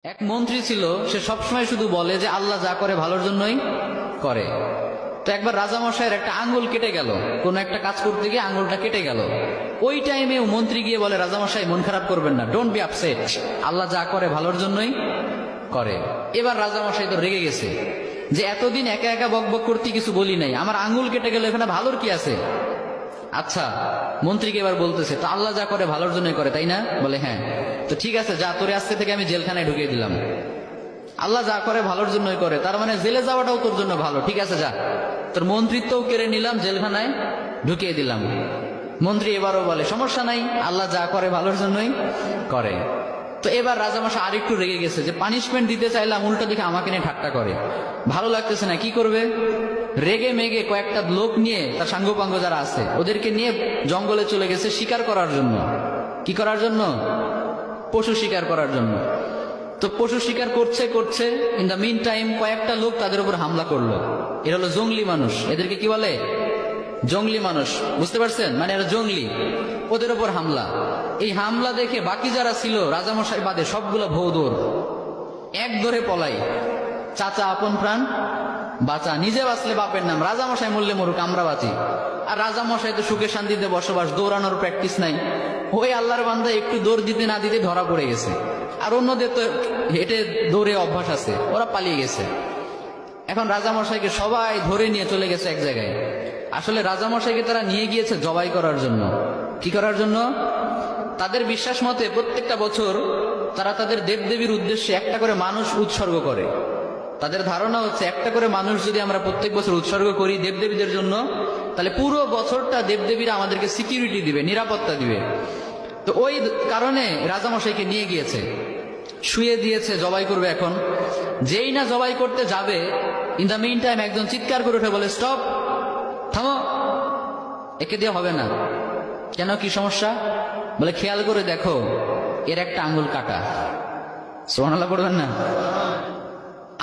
এক মন্ত্রী ছিল, সে সবসময় শুধু বলে যে আল্লাহ যা করে ভালোর জন্যই করে। তো একবার রাজামশাইয়ের একটা আঙ্গুল কেটে গেল, কোন একটা কাজ করতে গিয়ে আঙ্গুলটা কেটে গেল। ওই টাইমে মন্ত্রী গিয়ে বলে, রাজামশাই মন খারাপ করবেন না, ডোন্ট বি আপসেট, আল্লাহ যা করে ভালোর জন্যই করে। এবার রাজামশাই তো রেগে গেছে যে এতদিন একা একা বকবক করতে কিছু বলি নাই, আমার আঙ্গুল কেটে গেল, এখানে ভালোর কি আছে? আচ্ছা, মন্ত্রীকে এবার বলতেছে, তো আল্লাহ যা করে ভালোর জন্যই করে, তাই না? বলে হ্যাঁ। তো ঠিক আছে, যা, তোরে আজকে থেকে আমি জেলখানায় ঢুকিয়ে দিলাম। আল্লাহ যা করে ভালোর জন্যই করে, তার মানে জেলে যাওয়াটাও তোর জন্য ভালো। ঠিক আছে, যা, তোর মন্ত্রিত্বও কেড়ে নিলাম, জেলখানায় ঢুকিয়ে দিলাম। মন্ত্রী এবারও বলে, সমস্যা নাই, আল্লাহ যা করে ভালোর জন্যই করে। তো এবার রাজামশাই আরেকটু রেগে গেছে যে পানিশমেন্ট দিতে চাইলাম, উল্টো দিকে আমাকে নিয়ে ঠাট্টা করে, ভালো লাগতেছে না, কি করবে? রেগে মেগে কয়েকটা লোক নিয়ে, তার সাঙ্গপাঙ্গ যারা আছে ওদেরকে নিয়ে জঙ্গলে চলে গেছে শিকার করার জন্য। কি করার জন্য? পশু শিকার করার জন্য। তো পশু শিকার করছে করছে, ইন দ্য মিন টাইম কয়েকটা লোক তাদের উপর হামলা করলো। এরা হলো জঙ্গলি মানুষ, এদেরকে কি বলে? জঙ্গলি মানুষ, বুঝতে পারছেন? মানে এরা জঙ্গলি, ওদের উপর হামলা। এই হামলা দেখে বাকি যারা ছিল রাজামশাই বাদে সবগুলো ভৌদৌড়, এক ধরে পলাই। চাচা আপন প্রাণ বাঁচা, নিজে বাঁচলে বাপের নাম, রাজামশাই মরলে মরুক, আমরা বাঁচি। আর রাজামশাই তো সুখে শান্তিতে বসবাস, দৌড়ানোর প্র্যাকটিস নাই। ওই আল্লাহর বান্দা একটু দৌড় দিতে না দিতে ধরা পড়ে গেছে। আর অন্যদের তো হেঁটে দৌড়ে অভ্যাস আছে, ওরা পালিয়ে গেছে। এখন রাজামশাইকে সবাই ধরে নিয়ে চলে গেছে এক জায়গায়। আসলে রাজামশাইকে তারা নিয়ে গিয়েছে জবাই করার জন্য। কি করার জন্য? তাদের বিশ্বাস মতে প্রত্যেকটা বছর তারা তাদের দেবদেবীর উদ্দেশ্যে একটা করে মানুষ উৎসর্গ করে। তাদের ধারণা হচ্ছে, একটা করে মানুষ যদি আমরা প্রত্যেক বছর উৎসর্গ করি দেবদেবীদের জন্য, তাহলে পুরো বছরটা দেবদেবীরা আমাদেরকে সিকিউরিটি দিবে, নিরাপত্তা দিবে। তো ওই কারণে রাজামশাইকে নিয়ে গিয়েছে, শুয়ে দিয়েছে, জবাই করবে। এখন যেই না জবাই করতে যাবে, ইন দ্য মিন টাইম একজন চিৎকার করে উঠে বলে, স্টপ, থামো, একে দিয়ে হবে না। কেন, কি সমস্যা? বলে, খেয়াল করে দেখো, এর একটা আঙ্গুল কাটা। সুবহানাল্লাহ পড়বেন না?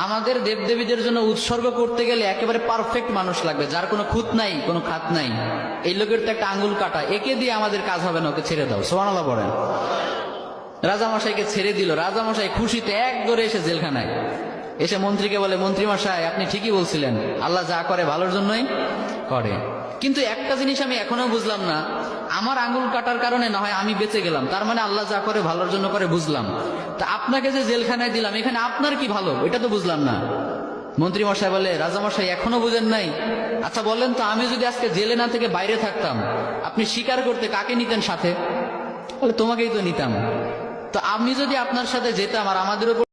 আমাদের দেবদেবীদের জন্য উৎসর্গ করতে গেলে একেবারে পারফেক্ট মানুষ লাগবে, যার কোনো খুঁত নাই, কোনো খাত নাই। এই লোকের তো একটা আঙ্গুল কাটা, একে দিয়ে আমাদের কাজ হবে না, ওকে ছেড়ে দাও। সুবহানাল্লাহ পড়েন। রাজামশাইকে ছেড়ে দিল। রাজামশাই খুশিতে এক দৌড়ে এসে জেলখানায় এসে মন্ত্রীকে বলে, মন্ত্রী মশাই, আপনি ঠিকই বলছিলেন, আল্লাহ যা করে ভালোর জন্যই করে। কিন্তু একটা জিনিস আমি এখনো বুঝলাম না, আমার আঙ্গুল কাটার কারণে না হয় আমি বেঁচে গেলাম, তার মানে আল্লাহ যা করে ভালোর জন্য করে, বুঝলাম। তা আপনাকে যে জেলখানায় দিলাম, এখানে আপনার কি ভালো, এটা তো বুঝলাম না। মন্ত্রী মশাই বলে, রাজামশাই এখনো বুঝেন নাই? আচ্ছা বলেন তো, আমি যদি আজকে জেলে না থেকে বাইরে থাকতাম, আপনি শিকার করতে কাকে নিতেন সাথে? বলে, তোমাকেই তো নিতাম। তো আমি যদি আপনার সাথে যেতাম আর আমাদের উপর